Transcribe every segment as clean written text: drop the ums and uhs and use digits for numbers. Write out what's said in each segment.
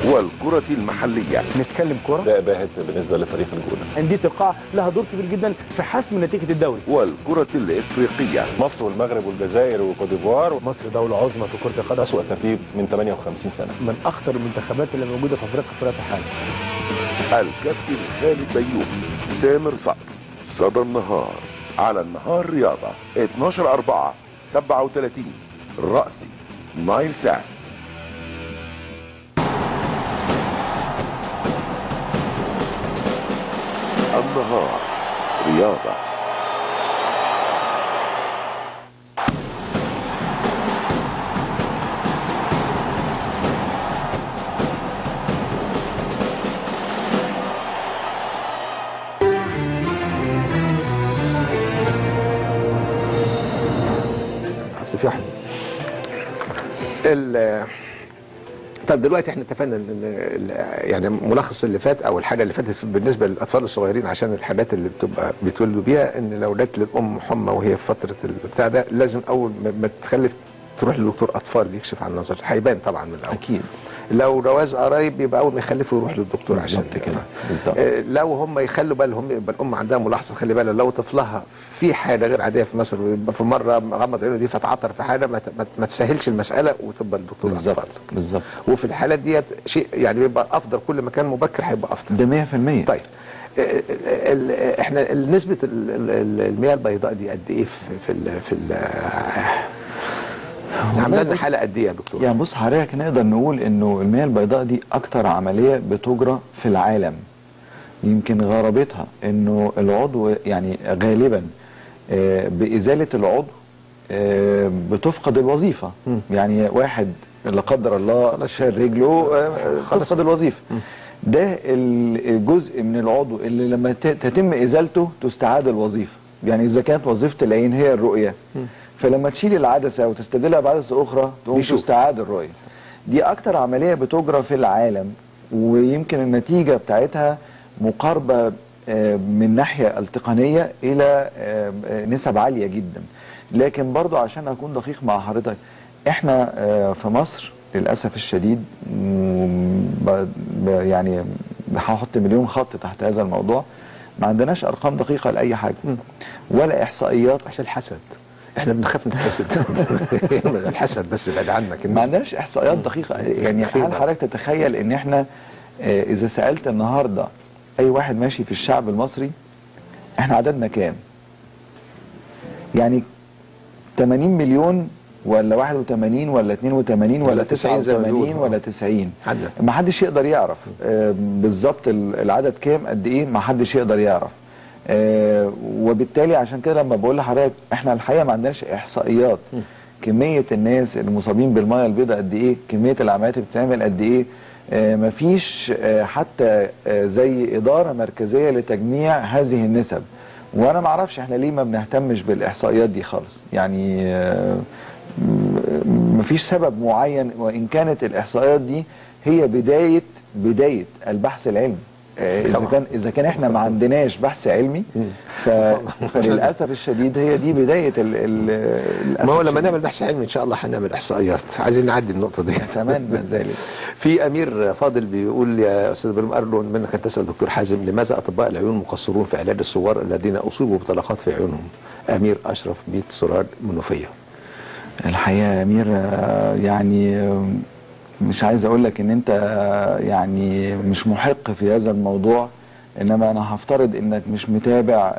والكرة المحلية. نتكلم كرة. ده باهت بالنسبة لفريق الجونة. أندية القاع لها دور كبير جدا في حسم نتيجة الدوري. والكرة الإفريقية. مصر والمغرب والجزائر وكوت ديفوار. مصر دولة عظمى في كرة القدم. أسوأ ترتيب من 58 سنة. من أخطر المنتخبات اللي موجودة في أفريقيا في الوقت الحالي. الكابتن خالد بيومي، تامر صقر، صدى النهار، على النهار رياضة 12/4/37 رأسي نايل سات. النهار رياضة. في واحد طب دلوقتي احنا اتفقنا ان يعني ملخص اللي فات او الحاجه اللي فاتت بالنسبه للاطفال الصغيرين عشان الحاجات اللي بتبقى بيتولدوا بيها، ان لو جت للام حمى وهي في فتره البتاع ده لازم اول ما تخلف تروح لدكتور اطفال يكشف عن النظر، هيبان طبعا من الاول. اكيد. لو جواز قرايب يبقى اول ما يخلفوا يروح للدكتور عشان كده بالظبط. لو هم يخلوا بالهم، يبقى الام عندها ملاحظه خلي بالها لو طفلها في حاجه غير عاديه في مصر ويبقى في مره غمض عينه دي فتعطر في حاجه ما تسهلش المساله وتبقى الدكتور بالظبط بالظبط. وفي الحالات ديت شيء يعني بيبقى افضل، كل ما كان مبكر هيبقى افضل. ده 100%. طيب احنا نسبه المياه البيضاء دي قد ايه في عملنا لنا حاله قد ايه يا دكتور؟ يعني بص حضرتك نقدر نقول انه المياه البيضاء دي اكتر عمليه بتجرى في العالم. يمكن غرابتها انه العضو يعني غالبا بازاله العضو بتفقد الوظيفه. يعني واحد لا قدر الله شال رجله تفقد الوظيفه. ده الجزء من العضو اللي لما تتم ازالته تستعاد الوظيفه. يعني اذا كانت وظيفه العين هي الرؤيه، فلما تشيل العدسه وتستبدلها بعدسه اخرى تقوم تستعاد الرؤيه. دي اكتر عمليه بتجرى في العالم، ويمكن النتيجه بتاعتها مقاربه من ناحيه التقنيه الى نسب عاليه جدا. لكن برضو عشان اكون دقيق مع حضرتك، احنا في مصر للاسف الشديد يعني هحط مليون خط تحت هذا الموضوع، ما عندناش ارقام دقيقه لاي حاجه ولا احصائيات. عشان الحسد، احنا بنخاف من الحسد. الحسد بس بعد عنك. ما عندناش احصائيات دقيقه. يعني هل حضرتك تتخيل ان احنا اذا سالت النهارده اي واحد ماشي في الشعب المصري احنا عددنا كام؟ يعني 80 مليون ولا 81 ولا 82 ولا 89 ولا 90؟ ما حدش يقدر يعرف بالظبط العدد كام قد ايه، ما حدش يقدر يعرف. وبالتالي عشان كده لما بقول لحضرتك احنا الحقيقه ما عندناش احصائيات كميه الناس المصابين بالميه البيضاء قد ايه، كميه العمليات اللي بتتعمل قد ايه. مفيش حتى زي اداره مركزيه لتجميع هذه النسب. وانا ما اعرفش احنا ليه ما بنهتمش بالاحصائيات دي خالص. يعني مفيش سبب معين، وان كانت الاحصائيات دي هي بدايه البحث العلمي. اذا كان احنا ما عندناش بحث علمي فللاسف الشديد هي دي بدايه ما هو لما نعمل بحث علمي ان شاء الله هنعمل احصائيات. عايزين نعدي النقطه دي. اتمنى ذلك. في امير فاضل بيقول يا استاذ ابراهيم، ارجو منك ان تسال دكتور حازم لماذا اطباء العيون مقصرون في علاج الصغار الذين اصيبوا بطلقات في عيونهم؟ امير اشرف بيت سراج منوفيه. الحقيقه يا امير يعني مش عايز اقول لك ان انت يعني مش محق في هذا الموضوع، انما انا هفترض انك مش متابع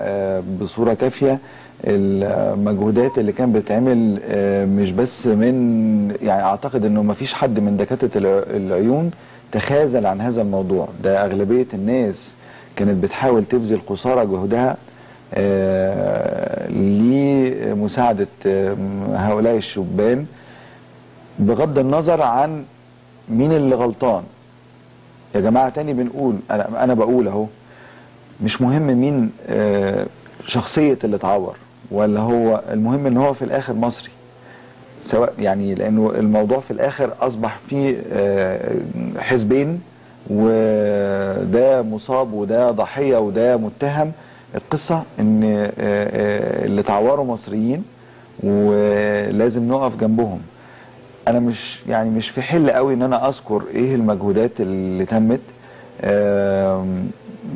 بصوره كافيه المجهودات اللي كانت بتتعمل، مش بس من يعني اعتقد انه ما فيش حد من دكاتره العيون تخاذل عن هذا الموضوع. ده اغلبيه الناس كانت بتحاول تبذل قصارى جهدها لمساعده هؤلاء الشبان بغض النظر عن مين اللي غلطان. يا جماعه تاني بنقول، انا بقول اهو، مش مهم مين شخصيه اللي اتعور، ولا هو المهم ان هو في الاخر مصري. سواء يعني لانه الموضوع في الاخر اصبح فيه حزبين، وده مصاب وده ضحيه وده متهم. القصه ان اللي اتعوروا مصريين ولازم نقف جنبهم. انا مش في حل قوي ان انا اذكر ايه المجهودات اللي تمت،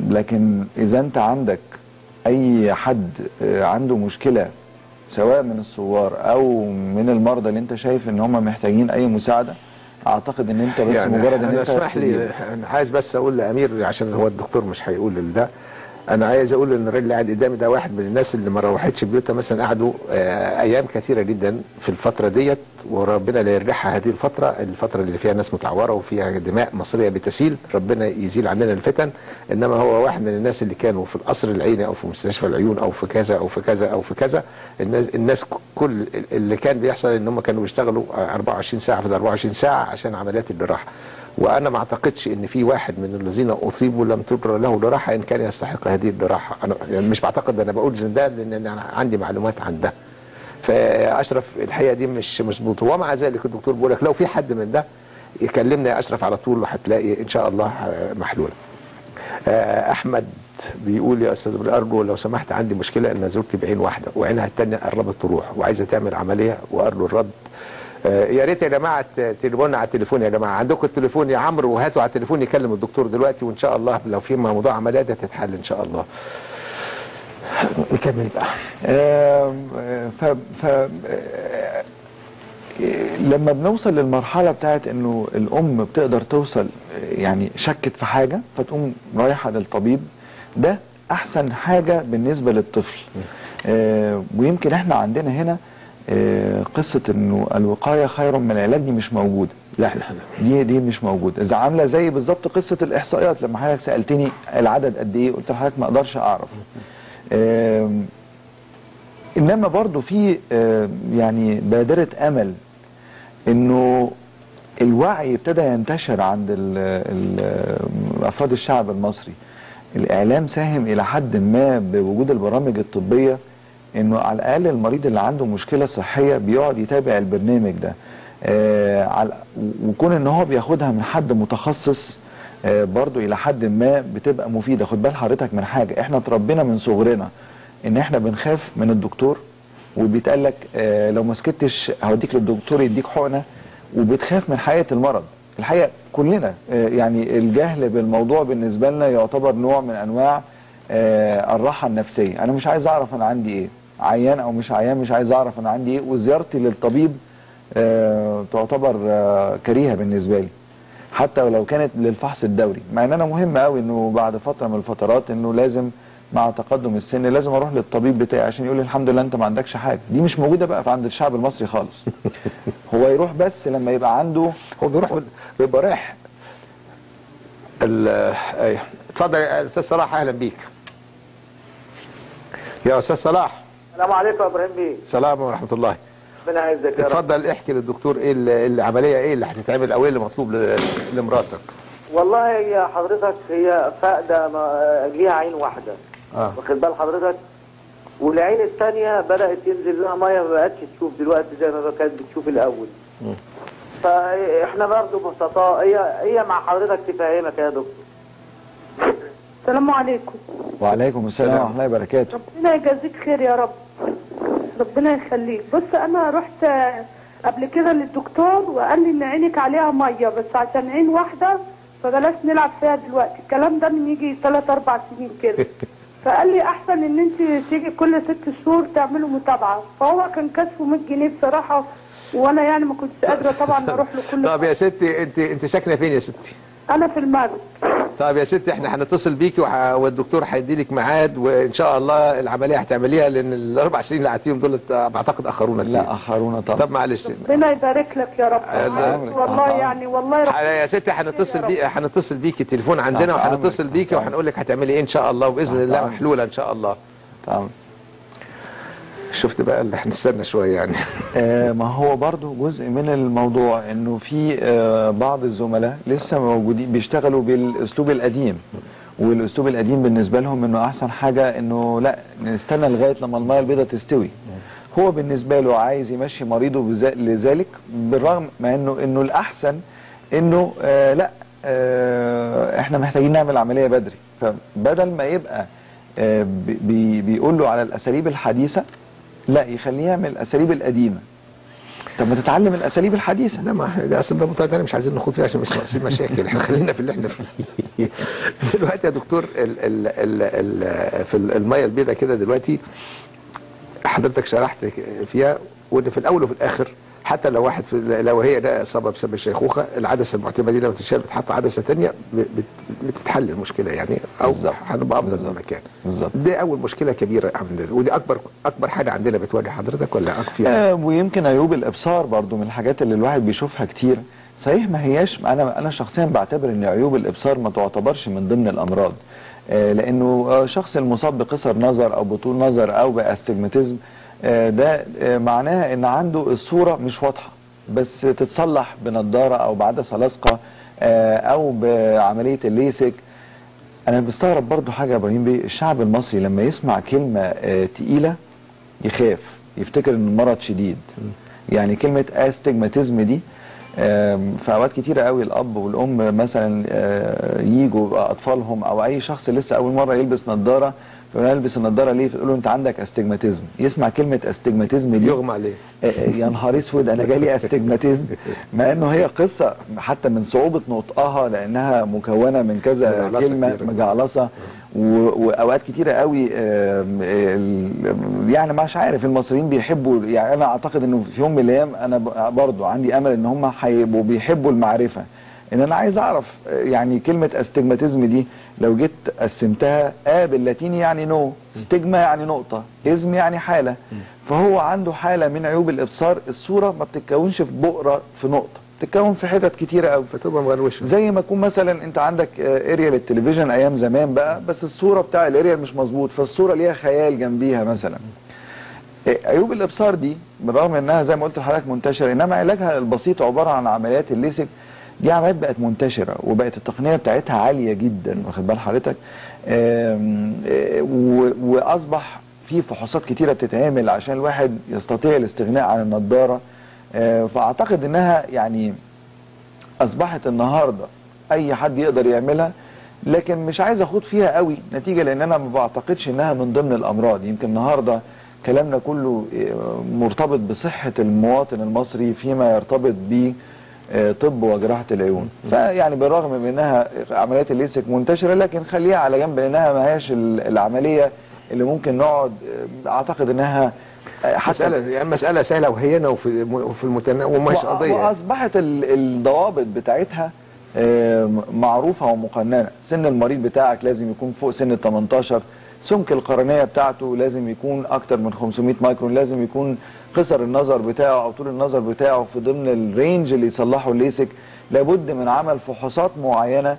لكن اذا انت عندك اي حد عنده مشكله سواء من الثوار او من المرضى اللي انت شايف ان هم محتاجين اي مساعده، اعتقد ان انت بس يعني مجرد ان انا انت اسمح لي، انا عايز بس اقول لامير عشان هو الدكتور مش هيقول ده. انا عايز اقول ان الراجل اللي قاعد قدامي ده واحد من الناس اللي ما روحتش بيوتها مثلا، قعدوا ايام كثيره جدا في الفتره ديت، وربنا لا يرجعها هذه الفتره اللي فيها ناس متعوره وفيها دماء مصريه بتسيل، ربنا يزيل عننا الفتن. انما هو واحد من الناس اللي كانوا في القصر العيني او في مستشفى العيون او في كذا او في كذا او في كذا. الناس كل اللي كان بيحصل ان هم كانوا بيشتغلوا 24 ساعه في ال 24 ساعه عشان عمليات الجراحه. وانا ما اعتقدش ان في واحد من الذين اصيبوا لم تجرى له جراحه ان كان يستحق هذه الجراحه. انا يعني مش بعتقد، انا بقول زندان لان انا عندي معلومات عن ده. فاشرف الحقيقه دي مش مظبوطه، ومع ذلك الدكتور بيقول لك لو في حد من ده يكلمنا يا اشرف على طول وهتلاقي ان شاء الله محلول. احمد بيقول يا استاذ ارجو لو سمحت، عندي مشكله ان زوجتي بعين واحده وعينها الثانيه قربت تروح وعايزه تعمل عمليه وارجو الرد. يا ريت يا جماعه تليفونا على التليفون، يا جماعه عندكم التليفون يا عمرو، وهاتوا على التليفون يكلم الدكتور دلوقتي، وان شاء الله لو في موضوع عمليات هتتحل ان شاء الله. نكمل بقى. لما بنوصل للمرحله بتاعت انه الام بتقدر توصل يعني شكت في حاجه فتقوم رايحه للطبيب، ده احسن حاجه بالنسبه للطفل. ويمكن احنا عندنا هنا قصه انه الوقايه خير من العلاج دي مش موجوده. لا دي مش موجوده. اذا عامله زي بالظبط قصه الاحصائيات، لما حضرتك سالتني العدد قد ايه قلت لحضرتك ما اقدرش اعرف. انما برضو في يعني بادره امل انه الوعي ابتدى ينتشر عند افراد الشعب المصري. الاعلام ساهم الى حد ما بوجود البرامج الطبيه، انه على الاقل المريض اللي عنده مشكله صحيه بيقعد يتابع البرنامج ده، وكون ان هو بياخدها من حد متخصص برضو الى حد ما بتبقى مفيده. خد بال حضرتك من حاجه، احنا اتربينا من صغرنا ان احنا بنخاف من الدكتور، وبيتقال لك لو ما سكتش هوديك للدكتور يديك حقنه، وبتخاف من حقيقه المرض. الحقيقه كلنا يعني الجهل بالموضوع بالنسبه لنا يعتبر نوع من انواع الراحه النفسيه. انا مش عايز اعرف انا عندي ايه، عيان او مش عيان، مش عايز اعرف انا عندي ايه، وزيارتي للطبيب تعتبر كريهه بالنسبه لي حتى ولو كانت للفحص الدوري، مع ان انا مهم قوي انه بعد فتره من الفترات انه لازم مع تقدم السن لازم اروح للطبيب بتاعي عشان يقول لي الحمد لله انت ما عندكش حاجه. دي مش موجوده بقى عند الشعب المصري خالص. هو يروح بس لما يبقى عنده، هو بيبقى رايح. اتفضل يا استاذ صلاح، اهلا بيك يا استاذ صلاح. السلام عليكم يا ابراهيم بيه. السلام ورحمه الله. ربنا يعزك يا رب. اتفضل احكي للدكتور ايه العمليه ايه اللي هتتعمل او ايه اللي مطلوب لمراتك. والله هي حضرتك هي فاقده ليها عين واحده، واخد بال حضرتك، والعين الثانيه بدات ينزل لها ميه، ما بقتش تشوف دلوقتي زي ما كانت بتشوف الاول. فاحنا برضه ببساطه هي مع حضرتك تفهمك يا دكتور. السلام عليكم. وعليكم السلام ورحمه الله وبركاته. ربنا يجازيك خير يا رب، ربنا يخليك. بص انا رحت قبل كده للدكتور وقال لي ان عينك عليها ميه، بس عشان عين واحده فبلاش نلعب فيها دلوقتي. الكلام ده من يجي 3-4 سنين كده. فقال لي احسن ان انت تيجي كل 6 شهور تعملوا متابعه. فهو كان كشفه 100 جنيه بصراحه، وانا يعني ما كنتش قادره طبعا اروح له كل. طب يا ستي انت ساكنه فين يا ستي؟ انا في المغرب. طب يا ستي احنا هنتصل بيكي والدكتور هيدي لك ميعاد، وان شاء الله العمليه هتعمليها، لان ال4 سنين اللي قعدتيهم دول بعتقد اخرونا كتير. لا اخرونا طبعا. طب معلش ربنا يبارك لك يا رب. والله يعني والله يا ستي هنتصل بيكي التليفون عندنا، وهنتصل بيكي وهنقول لك هتعملي ايه ان شاء الله، وباذن الله محلوله ان شاء الله. طبعا. شفت بقى اللي هنستنى شويه يعني. ما هو برضو جزء من الموضوع انه في بعض الزملاء لسه موجودين بيشتغلوا بالاسلوب القديم، والاسلوب القديم بالنسبه لهم انه احسن حاجه انه لا نستنى لغايه لما الميه البيضاء تستوي. هو بالنسبه له عايز يمشي مريضه لذلك، بالرغم مع انه الاحسن انه لا احنا محتاجين نعمل عمليه بدري. فبدل ما يبقى بيقول له على الاساليب الحديثه، لا يخليه يعمل الاساليب القديمه. طب ما تتعلم الاساليب الحديثه. لا، ما ده اصلا ده موضوع تاني مش عايزين نخوض فيه عشان مش ناقصين مشاكل، احنا خلينا في اللي احنا فيه. دلوقتي يا دكتور في الميه البيضاء كده دلوقتي حضرتك شرحت فيها، وان في الاول وفي الاخر حتى لو واحد لو هي ده اصابه بسبب الشيخوخه، العدسه المعتمه دي لما تتشال بتحط عدسه ثانيه بتتحل المشكله يعني، او هنبقى افضل من المكان. بالظبط. دي اول مشكله كبيره عندنا، ودي اكبر حاجه عندنا بتواجه حضرتك ولا فيها؟ ويمكن عيوب الابصار برضو من الحاجات اللي الواحد بيشوفها كتير. صحيح ما هياش، انا شخصيا بعتبر ان عيوب الابصار ما تعتبرش من ضمن الامراض، لانه شخص المصاب بقصر نظر او بطول نظر او باستجماتيزم ده معناها ان عنده الصوره مش واضحه، بس تتصلح بنضاره او بعدسه لاصقه او بعمليه الليسك. انا بستغرب برضو حاجه يا ابراهيم بيه، الشعب المصري لما يسمع كلمه تقيله يخاف، يفتكر ان المرض شديد. يعني كلمه استجماتيزم دي في اوقات كتيره قوي الاب والام مثلا يجوا اطفالهم او اي شخص لسه اول مره يلبس نظاره، فيلبس النضاره ليه؟ فتقول له انت عندك استجماتيزم، يسمع كلمه استجماتيزم دي يغمى عليه. يا نهار اسود انا جالي استجماتيزم، مع انه هي قصه حتى من صعوبه نطقها لانها مكونه من كذا كلمه مجعلصه، واوقات كتيره قوي يعني مش عارف المصريين بيحبوا، يعني انا اعتقد انه في يوم من الايام انا برضو عندي امل ان هم هيبقوا بيحبوا المعرفه. ان انا عايز اعرف يعني كلمه استجماتيزم دي لو جيت قسمتها باللاتيني يعني نو، استجما يعني نقطه، ازم يعني حاله، فهو عنده حاله من عيوب الابصار، الصوره ما بتتكونش في بؤره في نقطه، بتتكون في حتت كتيره قوي، فتبقى مغروشه. زي ما يكون مثلا انت عندك اريال التلفزيون ايام زمان بقى، بس الصوره بتاع الاريال مش مظبوط، فالصوره ليها خيال جنبيها مثلا. عيوب الابصار دي بالرغم انها زي ما قلت لحضرتك منتشره، انما علاجها البسيط عباره عن عمليات الليسك. دي عمليات بقت منتشره وبقت التقنيه بتاعتها عاليه جدا، واخد بال حضرتك؟ واصبح في فحوصات كتيره بتتعمل عشان الواحد يستطيع الاستغناء عن النضاره. فاعتقد انها يعني اصبحت النهارده اي حد يقدر يعملها، لكن مش عايز اخوض فيها قوي نتيجه لان انا ما بعتقدش انها من ضمن الامراض. يمكن النهارده كلامنا كله مرتبط بصحه المواطن المصري فيما يرتبط ب طب وجراحه العيون. فيعني بالرغم من انها عمليات الليسك منتشره، لكن خليها على جنب لانها ما هياش العمليه اللي ممكن نقعد. اعتقد انها مساله سهله وهينه وفي المتناول ومش قضيه، واصبحت الضوابط بتاعتها معروفه ومقننه. سن المريض بتاعك لازم يكون فوق سن ال 18، سمك القرنيه بتاعته لازم يكون اكتر من 500 مايكرون، لازم يكون قصر النظر بتاعه او طول النظر بتاعه في ضمن الرينج اللي يصلحه الليسك. لابد من عمل فحوصات معينه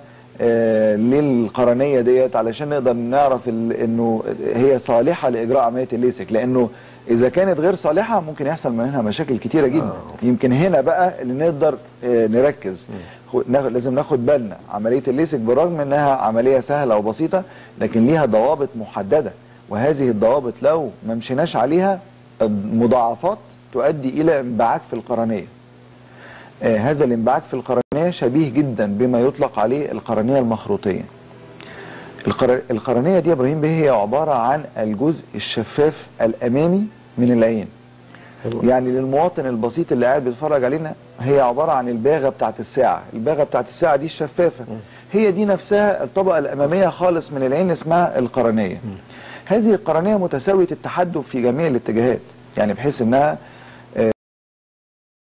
للقرنيه ديت علشان نقدر نعرف انه هي صالحه لاجراء عمليه الليسك، لانه اذا كانت غير صالحه ممكن يحصل منها مشاكل كتيره جدا. يمكن هنا بقى اللي نقدر نركز، لازم ناخد بالنا عمليه الليسك بالرغم انها عمليه سهله وبسيطه لكن ليها ضوابط محدده، وهذه الضوابط لو ما مشيناش عليها المضاعفات تؤدي الى انبعاج في القرنيه. هذا الانبعاج في القرنيه شبيه جدا بما يطلق عليه القرنيه المخروطيه. القرنيه دي يا ابراهيم بيه هي عباره عن الجزء الشفاف الامامي من العين. يعني للمواطن البسيط اللي قاعد بيتفرج علينا هي عباره عن الباغه بتاعت الساعه، الباغه بتاعت الساعه دي الشفافه، هي دي نفسها الطبقه الاماميه خالص من العين اسمها القرنيه. هذه القرنيه متساويه التحدب في جميع الاتجاهات، يعني بحيث انها